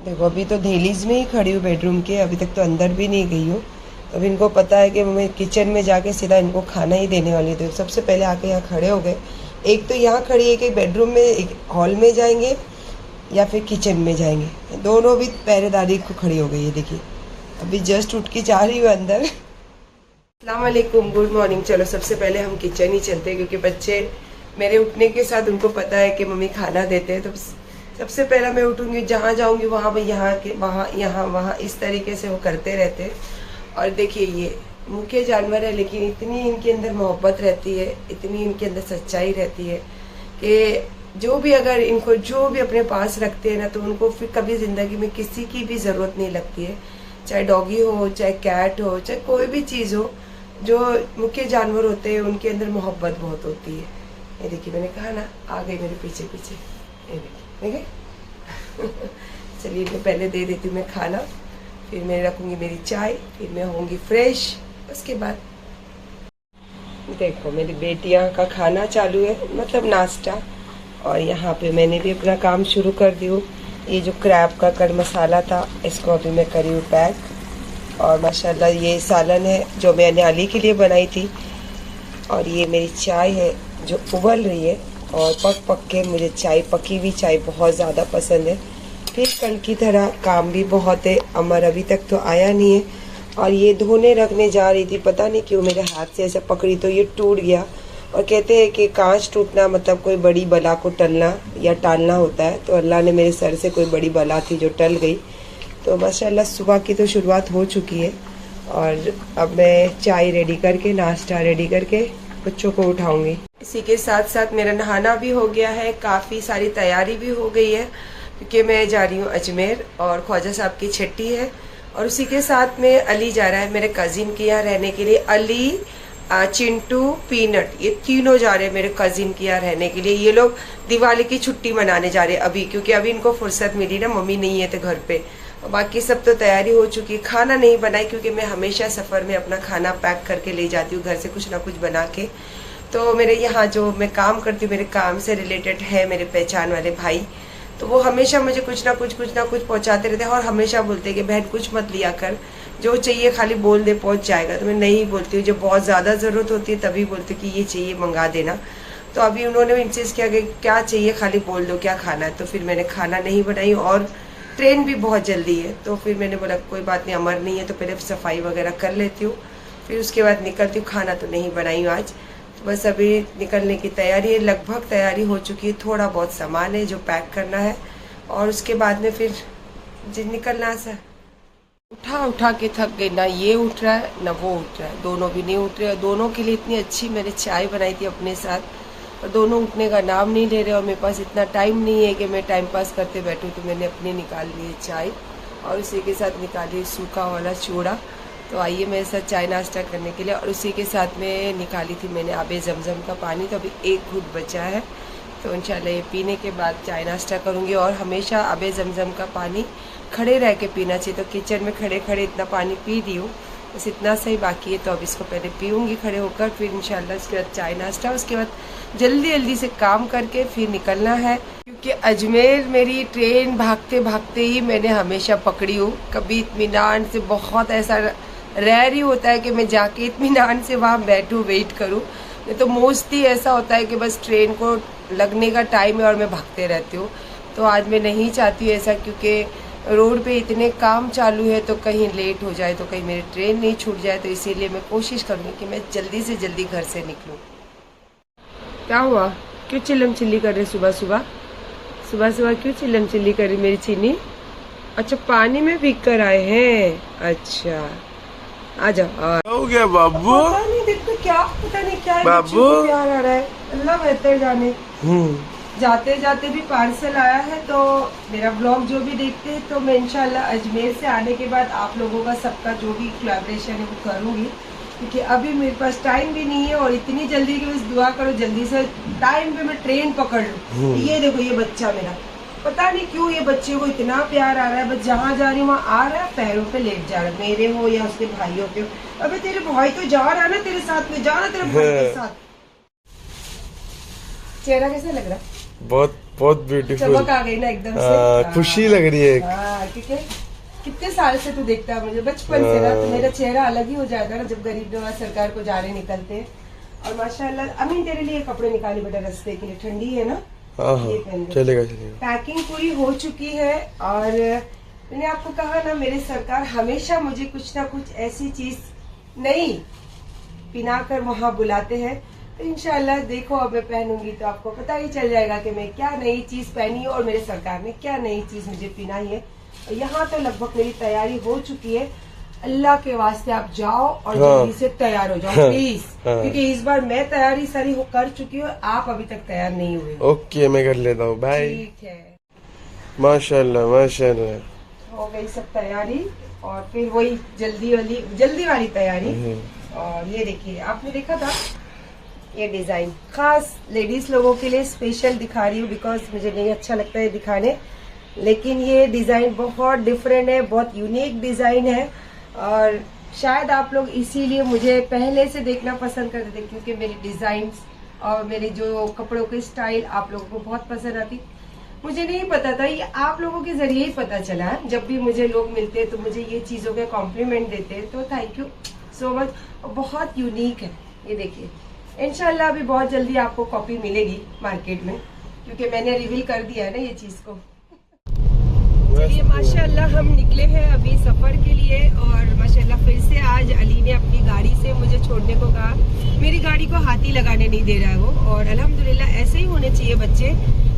देखो अभी तो दहलीज में ही खड़ी हूँ बेडरूम के, अभी तक तो अंदर भी नहीं गई हूँ। अब इनको पता है कि मैं किचन में जाके सीधा इनको खाना ही देने वाली हूँ। तो सबसे पहले आके यहाँ खड़े हो गए। एक तो यहाँ खड़ी है कि बेडरूम में, एक हॉल में जाएंगे या फिर किचन में जाएंगे। दोनों भी पहरेदारी को खड़ी हो गई है। देखिए अभी जस्ट उठ के जा रही हूँ अंदर। अस्सलाम वालेकुम, गुड मॉर्निंग। चलो सबसे पहले हम किचन ही चलते हैं क्योंकि बच्चे मेरे उठने के साथ उनको पता है कि मम्मी खाना देते हैं। तो सबसे पहला मैं उठूंगी, जहाँ जाऊंगी वहाँ भाई यहाँ के वहाँ यहाँ वहाँ, इस तरीके से वो करते रहते हैं। और देखिए ये मुख्य जानवर है लेकिन इतनी इनके अंदर मोहब्बत रहती है, इतनी इनके अंदर सच्चाई रहती है कि जो भी अगर इनको जो भी अपने पास रखते हैं ना तो उनको फिर कभी ज़िंदगी में किसी की भी ज़रूरत नहीं लगती है। चाहे डॉगी हो, चाहे कैट हो, चाहे कोई भी चीज़ हो, जो मुख्य जानवर होते हैं उनके अंदर मोहब्बत बहुत होती है। ये देखिए मैंने कहा ना, आ गई मेरे पीछे पीछे। ये देखिए चलिए मैं पहले दे देती हूँ मैं खाना, फिर मैं रखूँगी मेरी चाय, फिर मैं होंगी फ्रेश। उसके बाद देखो मेरी बेटियाँ का खाना चालू है, मतलब नाश्ता। और यहाँ पे मैंने भी अपना काम शुरू कर दी हूँ। ये जो क्रैब का कड़ मसाला था इसको अभी मैं करी हूँ पैक। और माशाल्लाह ये सालन है जो मैंने अली के लिए बनाई थी। और ये मेरी चाय है जो उबल रही है। और पक पक के मुझे चाय, पकी हुई चाय बहुत ज़्यादा पसंद है। फिर कल की तरह काम भी बहुत है। अमर अभी तक तो आया नहीं है। और ये धोने रखने जा रही थी, पता नहीं क्यों मेरे हाथ से ऐसा पकड़ी तो ये टूट गया। और कहते हैं कि कांच टूटना मतलब कोई बड़ी बला को टलना या टालना होता है। तो अल्लाह ने मेरे सर से कोई बड़ी बला थी जो टल गई। तो माशाल्लाह सुबह की तो शुरुआत हो चुकी है। और अब मैं चाय रेडी करके, नाश्ता रेडी करके बच्चों को उठाऊंगी। इसी के साथ साथ मेरा नहाना भी हो गया है, काफ़ी सारी तैयारी भी हो गई है क्योंकि मैं जा रही हूँ अजमेर और ख्वाजा साहब की छुट्टी है। और उसी के साथ में अली जा रहा है मेरे कज़िन के यहाँ रहने के लिए। अली, चिंटू, पीनट, ये तीनों जा रहे हैं मेरे कज़िन के यहाँ रहने के लिए। ये लोग दिवाली की छुट्टी मनाने जा रहे हैं अभी, क्योंकि अभी इनको फुर्सत मिली ना, मम्मी नहीं है तो घर पे। और बाकी सब तो तैयारी हो चुकी है। खाना नहीं बनाई क्योंकि मैं हमेशा सफ़र में अपना खाना पैक करके ले जाती हूँ घर से, कुछ ना कुछ बना के। तो मेरे यहाँ जो मैं काम करती हूँ, मेरे काम से रिलेटेड है मेरे पहचान वाले भाई, तो वो हमेशा मुझे कुछ ना कुछ पहुँचाते रहते हैं। और हमेशा बोलते हैं कि बहन कुछ मत लिया कर, जो चाहिए खाली बोल दे पहुँच जाएगा। तो मैं नहीं बोलती हूँ, जब बहुत ज़्यादा ज़रूरत होती है तभी बोलती हूँ कि ये चाहिए मंगा देना। तो अभी उन्होंने इंसिस्ट किया कि क्या चाहिए खाली बोल दो क्या खाना है। तो फिर मैंने खाना नहीं बनाई और ट्रेन भी बहुत जल्दी है। तो फिर मैंने बोला कोई बात नहीं, अमर नहीं है तो पहले सफाई वगैरह कर लेती हूँ, फिर उसके बाद निकलती हूँ। खाना तो नहीं बनाई हूँ आज, तो बस अभी निकलने की तैयारी है। लगभग तैयारी हो चुकी है, थोड़ा बहुत सामान है जो पैक करना है और उसके बाद में फिर निकलना है। उठा के थक गई, ना ये उठ रहा है ना वो उठ रहा है, दोनों भी नहीं उठ रहे। और दोनों के लिए इतनी अच्छी मैंने चाय बनाई थी अपने साथ, और दोनों उठने का नाम नहीं ले रहे। और मेरे पास इतना टाइम नहीं है कि मैं टाइम पास करते बैठूं। तो मैंने अपनी निकाल ली है चाय और उसी के साथ निकाली सूखा वाला चूड़ा। तो आइए मेरे साथ चाय नाश्ता करने के लिए। और उसी के साथ में निकाली थी मैंने आबे ज़मज़म का पानी, तो अभी एक घूंट बचा है। तो इंशाल्लाह ये पीने के बाद चाय नाश्ता करूँगी। और हमेशा आबे ज़मज़म का पानी खड़े रह के पीना चाहिए। तो किचन में खड़े खड़े इतना पानी पी दी हूँ, बस इतना सही बाकी है। तो अब इसको पहले पीऊँगी खड़े होकर, फिर इंशाल्लाह उसके बाद चाय नाश्ता, उसके बाद जल्दी जल्दी से काम करके फिर निकलना है। क्योंकि अजमेर मेरी ट्रेन भागते भागते ही मैंने हमेशा पकड़ी हूँ। कभी इत्मीनान से, बहुत ऐसा रेयर ही होता है कि मैं जाके इत्मीनान से वहाँ बैठूँ वेट करूँ। नहीं तो मोस्टली ऐसा होता है कि बस ट्रेन को लगने का टाइम है और मैं भागते रहती हूँ। तो आज मैं नहीं चाहती हूँ ऐसा, क्योंकि रोड पे इतने काम चालू है तो कहीं लेट हो जाए, तो कहीं मेरी ट्रेन नहीं छूट जाए। तो इसीलिए मैं कोशिश करूँगी कि मैं जल्दी से जल्दी घर से निकलूँ। क्या हुआ, क्यों चिल्लम चिल्ली कर रही सुबह सुबह? सुबह सुबह क्यों चिल्लम चिल्ली कर रही मेरी चीनी? अच्छा पानी में भीग कर आए हैं, अच्छा आ जाओ। हो गया बाबू? पता नहीं देखो क्या, पता नहीं क्या बाबू प्यार आ रहा है, अल्लाह बेहतर जाने। जाते जाते भी पार्सल आया है। तो मेरा ब्लॉग जो भी देखते हैं, तो मैं इंशाल्लाह अजमेर से आने के बाद आप लोगों का सबका जो भी कोलैबोरेशन है वो करूँगी, क्योंकि अभी मेरे पास टाइम भी नहीं है। और इतनी जल्दी की बस दुआ करो जल्दी से टाइम पे मैं ट्रेन पकड़ लूँ। ये देखो ये बच्चा मेरा, पता नहीं क्यों ये बच्चे को इतना प्यार आ रहा है, बस जहाँ जा रही हूँ वहाँ आ रहा है, पैरों पे लेट जा रहा है, मेरे हो या उसके भाइयों के हो। अबे तेरे भाई तो जा रहा है ना तेरे साथ में, जा रहा तेरे भाई के साथ। चेहरा कैसा लग रहा है? बहुत बहुत ब्यूटीफुल, चमक आ गई ना एकदम से, खुशी लग रही है। क्योंकि कितने साल से तू देखता है मुझे बचपन से ना, तो मेरा चेहरा अलग ही हो जाएगा ना जब गरीब नवाज सरकार को जा रहे निकलते हैं। और माशाल्लाह अमीन तेरे लिए कपड़े निकाली बेटा रास्ते के लिए, ठंडी है ना। ये पहन ले। चलेगा। पैकिंग पूरी हो चुकी है और मैंने आपको कहा ना मेरे सरकार हमेशा मुझे कुछ ना कुछ ऐसी चीज नई पिना कर वहाँ बुलाते हैं। तो इंशाल्लाह देखो अब मैं पहनूंगी तो आपको पता ही चल जाएगा कि मैं क्या नई चीज पहनी है और मेरे सरकार ने क्या नई चीज मुझे पिनाई है। यहाँ तो लगभग मेरी तैयारी हो चुकी है। अल्लाह के वास्ते आप जाओ और जल्दी से तैयार हो जाओ प्लीज, क्योंकि इस बार मैं तैयारी सारी कर चुकी हूँ, आप अभी तक तैयार नहीं हुए। ओके मैं कर लेता हूँ, बाय। ठीक है, माशाल्लाह माशाल्लाह हो गई सब तैयारी और फिर वही जल्दी वाली तैयारी। और ये देखिए आपने देखा था ये डिजाइन खास लेडीज लोगों के लिए स्पेशल दिखा रही हूँ, बिकॉज मुझे नहीं अच्छा लगता है दिखाने, लेकिन ये डिजाइन बहुत डिफरेंट है, बहुत यूनिक डिजाइन है। और शायद आप लोग इसीलिए मुझे पहले से देखना पसंद करते थे, क्योंकि मेरी डिजाइन और मेरे जो कपड़ों की स्टाइल आप लोगों को बहुत पसंद आती। मुझे नहीं पता था, ये आप लोगों के जरिए ही पता चला। जब भी मुझे लोग मिलते हैं तो मुझे ये चीजों के कॉम्प्लीमेंट देते हैं, तो थैंक यू सो मच। बहुत यूनिक है ये, देखिए इंशाल्लाह अभी बहुत जल्दी आपको कॉपी मिलेगी मार्केट में, क्योंकि मैंने रिवील कर दिया है ना ये चीज को। चलिए माशाल्लाह हम निकले हैं अभी सफर के लिए, और माशाल्लाह फिर से आज अली ने अपनी गाड़ी से मुझे छोड़ने को कहा। मेरी गाड़ी को हाथी लगाने नहीं दे रहा है वो, और अल्हम्दुलिल्लाह ऐसे ही होने चाहिए बच्चे।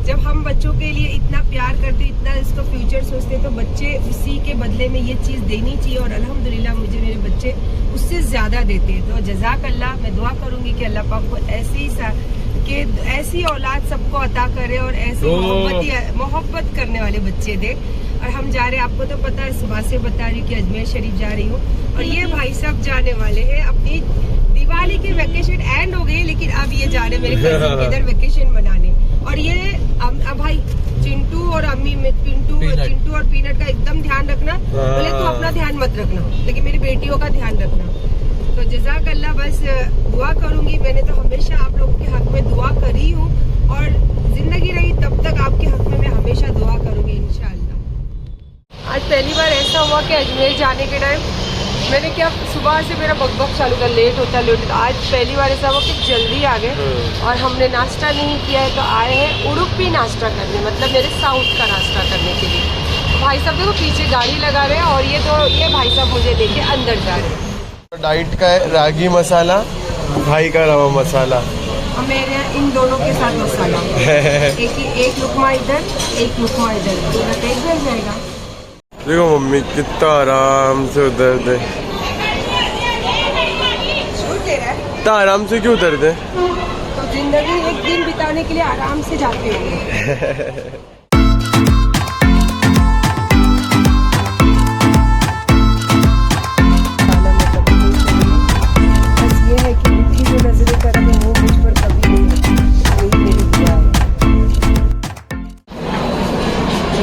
जब हम बच्चों के लिए इतना प्यार करते, इतना इसका फ्यूचर सोचते, तो बच्चे उसी के बदले में ये चीज देनी चाहिए, और अल्हम्दुलिल्लाह मुझे मेरे बच्चे उससे ज्यादा देते हैं। तो जज़ाक अल्लाह, मैं दुआ करूंगी कि अल्लाह पाक को ऐसी औलाद सबको अता करे और ऐसी मोहब्बत करने वाले बच्चे दे। और हम जा रहे हैं, आपको तो पता है, सुबह से बता रही हूँ कि अजमेर शरीफ जा रही हूँ, और ये भाई सब जाने वाले हैं अपनी दिवाली की वेकेशन एंड हो गई, लेकिन अब ये जा रहे मेरे कजिन के इधर वेकेशन मनाने। और ये अब भाई चिंटू और अम्मी में चिंटू और पीनट का एकदम ध्यान रखना, बोले तो अपना ध्यान मत रखना, लेकिन मेरी बेटियों का ध्यान रखना। तो जज़ाक अल्लाह, बस दुआ करूंगी। मैंने तो हमेशा आप लोगों के हक में दुआ करी हूँ, और जिंदगी रही तब तक आपके हक में मैं हमेशा दुआ करूंगी इंशाअल्लाह। आज पहली बार ऐसा हुआ कि अजमेर जाने के टाइम मैंने क्या सुबह से मेरा बकबक चालू था, लेट होता। आज पहली बार ऐसा हुआ कि जल्दी आ गए, और हमने नाश्ता नहीं किया है, तो आए हैं उड़ुपी नाश्ता करने, मतलब मेरे साउथ का नाश्ता करने के लिए। भाई साहब देखो पीछे गाड़ी लगा रहे हैं, और ये भाई साहब मुझे देखे अंदर जा रहे हैं। डाइट का है रागी मसाला, भाई का रवा मसाला, और मेरे इन दोनों के साथ मसाला एक लुकमा इधर, एक लुकमा इधर, पूरा पेट भर जाएगा। देखो मम्मी कितना आराम से उतरते, इतना आराम से क्यों उतरते? तो जिंदगी एक दिन बिताने के लिए आराम से जाते होंगे।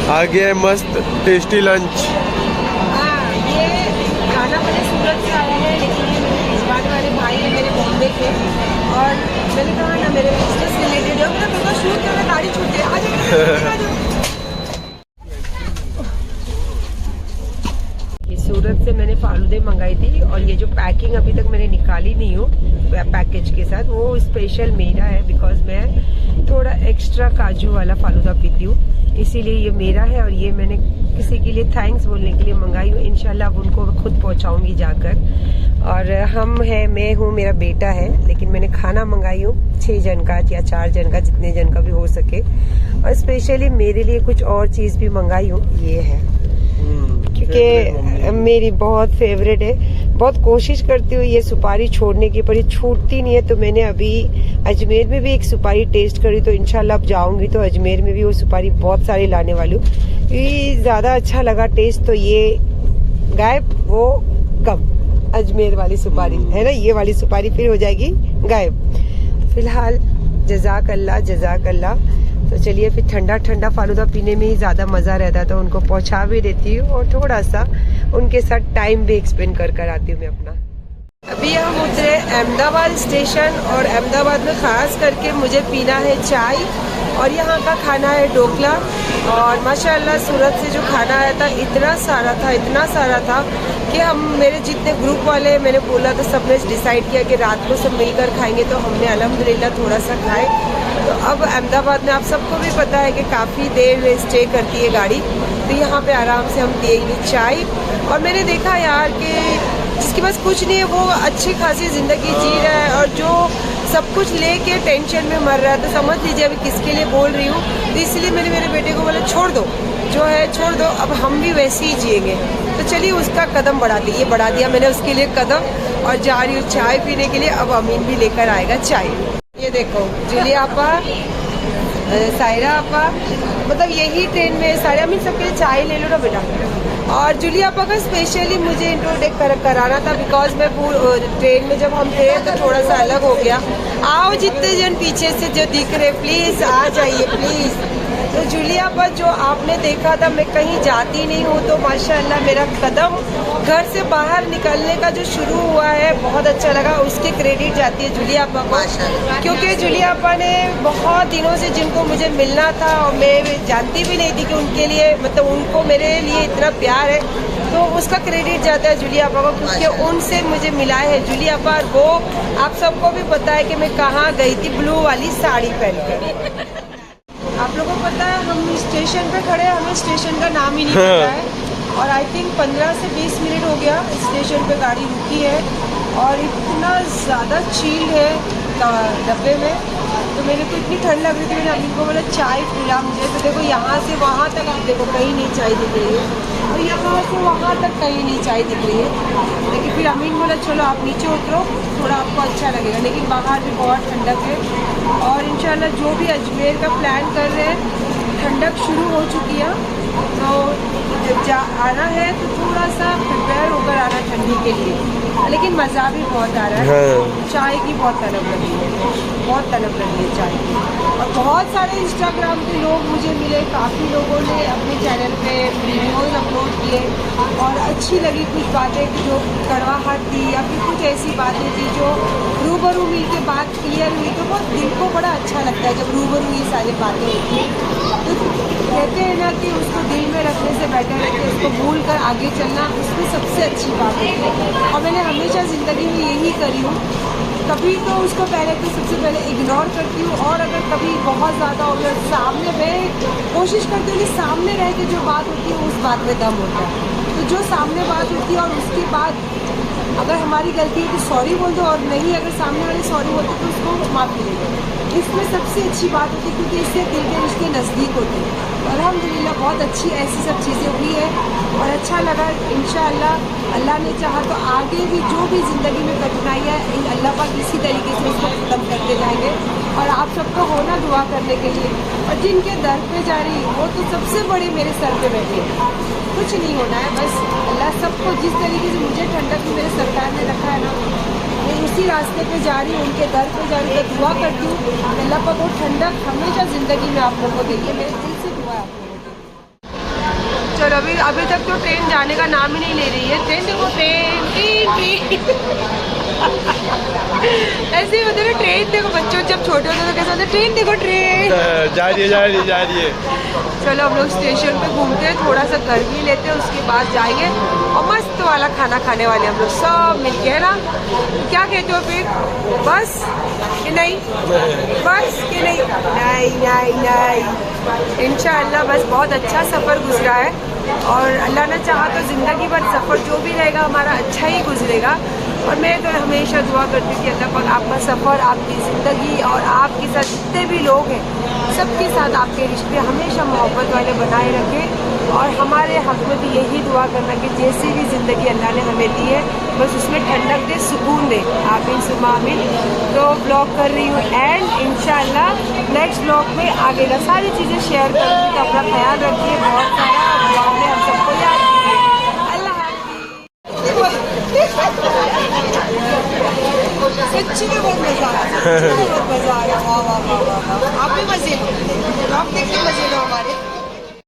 आ गया है मस्त टेस्टी लंच। ये खाना मैंने सूरत से आया है, लेकिन ये मेरे भिजवाने वाले भाई है मेरे बॉम्बे के, और मैंने कहा ना मेरे बिजनेस से रिलेटेड है, मेरा शूट करना, गाड़ी छूट गई, आ जाओ। ये सूरत से मैंने फालूदे मंगाई थी, और ये जो पैकिंग अभी तक मैंने निकाली नहीं हूँ पैकेज के साथ, वो स्पेशल मेरा है, बिकॉज मैं थोड़ा एक्स्ट्रा काजू वाला फालूदा पीती हूँ, इसीलिए ये मेरा है। और ये मैंने किसी के लिए थैंक्स बोलने के लिए मंगाई हूँ, इंशाल्लाह उनको खुद पहुँचाऊँगी जाकर। और हम हैं, मैं हूँ, मेरा बेटा है, लेकिन मैंने खाना मंगाई हूँ 6 जन का या 4 जन का, जितने जन का भी हो सके। और स्पेशली मेरे लिए कुछ और चीज़ भी मंगाई हूँ, ये है क्योंकि मेरी बहुत फेवरेट है। बहुत कोशिश करती हूँ ये सुपारी छोड़ने की, पर ये छूटती नहीं है। तो मैंने अभी अजमेर में भी एक सुपारी टेस्ट करी, तो इंशाल्लाह अब जाऊंगी तो अजमेर में भी वो सुपारी बहुत सारी लाने वाली हूँ। ये ज़्यादा अच्छा लगा टेस्ट, तो ये गायब वो कम, अजमेर वाली सुपारी है ना, ये वाली सुपारी फिर हो जाएगी गायब। फिलहाल जज़ाक अल्लाह, जज़ाक अल्लाह। तो चलिए फिर ठंडा ठंडा फालूदा पीने में ही ज़्यादा मज़ा रहता है, तो उनको पहुँचा भी देती हूँ, और थोड़ा सा उनके साथ टाइम भी एक्सपेंड कर आती हूँ मैं अपना। अभी हम उतरे अहमदाबाद स्टेशन, और अहमदाबाद में ख़ास करके मुझे पीना है चाय और यहाँ का खाना है ढोकला। और माशाल्लाह सूरत से जो खाना आया था इतना सारा था कि हम मेरे जितने ग्रुप वाले मैंने बोला तो सबने डिसाइड किया कि रात को सब मिलकर खाएंगे, तो हमने अल्हम्दुलिल्लाह थोड़ा सा खाए। तो अब अहमदाबाद में आप सबको भी पता है कि काफ़ी देर स्टे करती है गाड़ी, तो यहाँ पे आराम से हम पिएंगे चाय। और मैंने देखा यार कि जिसके पास कुछ नहीं है वो अच्छी खासी ज़िंदगी जी रहा है, और जो सब कुछ लेके टेंशन में मर रहा है, तो समझ लीजिए अभी किसके लिए बोल रही हूँ। तो इसलिए मैंने मेरे बेटे को बोला छोड़ दो, जो है छोड़ दो, अब हम भी वैसे ही जिएंगे। तो चलिए उसका कदम बढ़ा दिया मैंने उसके लिए कदम, और जा रही हूँ चाय पीने के लिए। अब अमीन भी लेकर आएगा चाय। ये देखो जूलिया आपा, सायरा आपा, मतलब यही ट्रेन में सारे अमीन सबके लिए चाय ले लो ना बेटा। और जूलिया आपा का स्पेशली मुझे इंट्रोडक्ट कराना था, बिकॉज मैं ट्रेन में जब हम थे तो थोड़ा सा अलग हो गया। आओ जितने जन पीछे से जो दिख रहे प्लीज़ आ जाइए प्लीज़। तो जूलिया पर जो आपने देखा था, मैं कहीं जाती नहीं हूँ, तो माशाल्लाह मेरा कदम घर से बाहर निकलने का जो शुरू हुआ है बहुत अच्छा लगा। उसकी क्रेडिट जाती है जूलिया आपा को, क्योंकि जूलिया आपा ने बहुत दिनों से जिनको मुझे मिलना था और मैं जानती भी नहीं थी कि उनके लिए मतलब उनको मेरे लिए इतना प्यार है, तो उसका क्रेडिट जाता है जूलिया आपा को, क्योंकि उनसे मुझे मिला है जूलिया आपा। वो आप सबको भी पता है कि मैं कहाँ गई थी ब्लू वाली साड़ी पहन कर। आप लोगों को पता है हम स्टेशन पे खड़े हैं, हमें स्टेशन का नाम ही नहीं पता है। और आई थिंक 15 से 20 मिनट हो गया स्टेशन पे गाड़ी रुकी है, और इतना ज़्यादा चील है डब्बे में। तो मेरे को इतनी ठंड लग रही थी, मैंने अमीन को बोला चाय पिला मुझे। तो देखो यहाँ से वहाँ तक आप देखो कहीं नहीं चाय दिख रही है, और यहाँ से वहाँ तक कहीं नहीं चाय दिख रही है। लेकिन फिर अमीन बोला चलो आप नीचे उतरो, थोड़ा आपको अच्छा लगेगा। लेकिन बाहर भी बहुत ठंडक है, और इंशाल्लाह जो भी अजमेर का प्लान कर रहे हैं ठंडक शुरू हो चुकी है, तो जब आना है तो थोड़ा सा प्रिपेयर होकर आना ठंडी के लिए। लेकिन मज़ा भी बहुत आ रहा है। चाय की बहुत तलब लगी है, बहुत तलब लगी है चाय की। और बहुत सारे इंस्टाग्राम के लोग मुझे मिले, काफ़ी लोगों ने अपने चैनल पे वीडियोज़ अपलोड किए, और अच्छी लगी कुछ बातें जो कड़वाहट थी, या फिर कुछ ऐसी बातें थी जो रूबरू मिल के बात क्लियर हुई। तो बहुत दिल को बड़ा अच्छा लगता है जब रूबरू ये सारी बातें होती हैं। तो कहते हैं ना कि उसको दिल में रखने से बेटर है कि उसको भूल कर आगे चलना, उसमें सबसे अच्छी बात है। और मैंने हमेशा ज़िंदगी में यही करी हूँ, कभी तो उसको पहले तो सबसे पहले इग्नोर करती हूँ, और अगर कभी बहुत ज़्यादा हो गया सामने, मैं कोशिश करती हूँ कि सामने रह के जो बात होती है उस बात में दम होता है। तो जो सामने बात होती है और उसके बाद अगर हमारी गलती है तो सॉरी बोल दो, और नहीं अगर सामने वाले सॉरी बोलते तो उसको माफ़ी दे दो। इसमें सबसे अच्छी बात होती है, क्योंकि इससे दिल के रिश्ते नज़दीक होते हैं। अल्हम्दुलिल्लाह बहुत अच्छी ऐसी सब चीज़ें हुई है, और अच्छा लगा। इंशाअल्लाह अल्लाह ने चाहा तो आगे भी जो भी ज़िंदगी में कठिनाइयाँ है अल्लाह पाक इसी तरीके से उसको ख़त्म करते जाएंगे। और आप सबको होना दुआ करने के लिए, और जिनके दर पे जा रही वो तो सबसे बड़े मेरे सर पे बैठे हैं। कुछ नहीं होना है, बस अल्लाह सबको जिस तरीके से मुझे ठंडक में मेरे सरकार ने रखा है ना, मैं उसी रास्ते पे जा रही हूँ, उनके दर पे जा रही हूँ। दुआ करती हूँ अल्लाह पाक वो ठंडक हमेशा ज़िंदगी में आप लोगों को देंगे, मेरे दिल से दुआ है आप लोगों को। चलो अभी तक तो ट्रेन जाने का नाम ही नहीं ले रही है। ट्रेन देखो, ट्रेन ऐसे ही होते ना, ट्रेन देखो, बच्चों जब छोटे होते तो कैसा होता है, ट्रेन देखो ट्रेन जा रही है। चलो हम लोग स्टेशन पे घूमते हैं, थोड़ा सा गर्मी लेते हैं, उसके बाद जाएंगे और मस्त वाला खाना खाने वाले हम लोग सब मिल के, है ना। क्या कहते हो फिर, बस कि नहीं, बस कि नहीं? नहीं इंशाअल्लाह बस बहुत अच्छा सफ़र गुजरा है, और अल्लाह ने चाहा तो ज़िंदगी भर सफ़र जो भी रहेगा हमारा अच्छा ही गुजरेगा। और मैं तो हमेशा दुआ करती थी अल्लाह पाक आपका सफ़र, आपकी ज़िंदगी और आपके साथ जितने भी लोग हैं सबके साथ आपके रिश्ते हमेशा मोहब्बत वाले बनाए रखें। और हमारे हक़ में भी यही दुआ करना कि जैसी भी ज़िंदगी अल्लाह ने हमें दी है बस उसमें ठंडक दे, सुकून दे। आमीन सुम्मा आमीन। तो ब्लॉग कर रही हूँ एंड इंशाअल्लाह नेक्स्ट ब्लॉग में आगे का सारी चीज़ें शेयर करूँगी। तो अपना ख्याल रखिए, बहुत सारा ब्लॉग में हम सबको याद कीजिए। अल्लाह सच्ची में बहुत मज़ा आया, सच्ची में बहुत मज़ा आया। वाह वाह वाह वाह, आप भी मज़े लो, ब्लॉग देख के मज़े लो हमारे।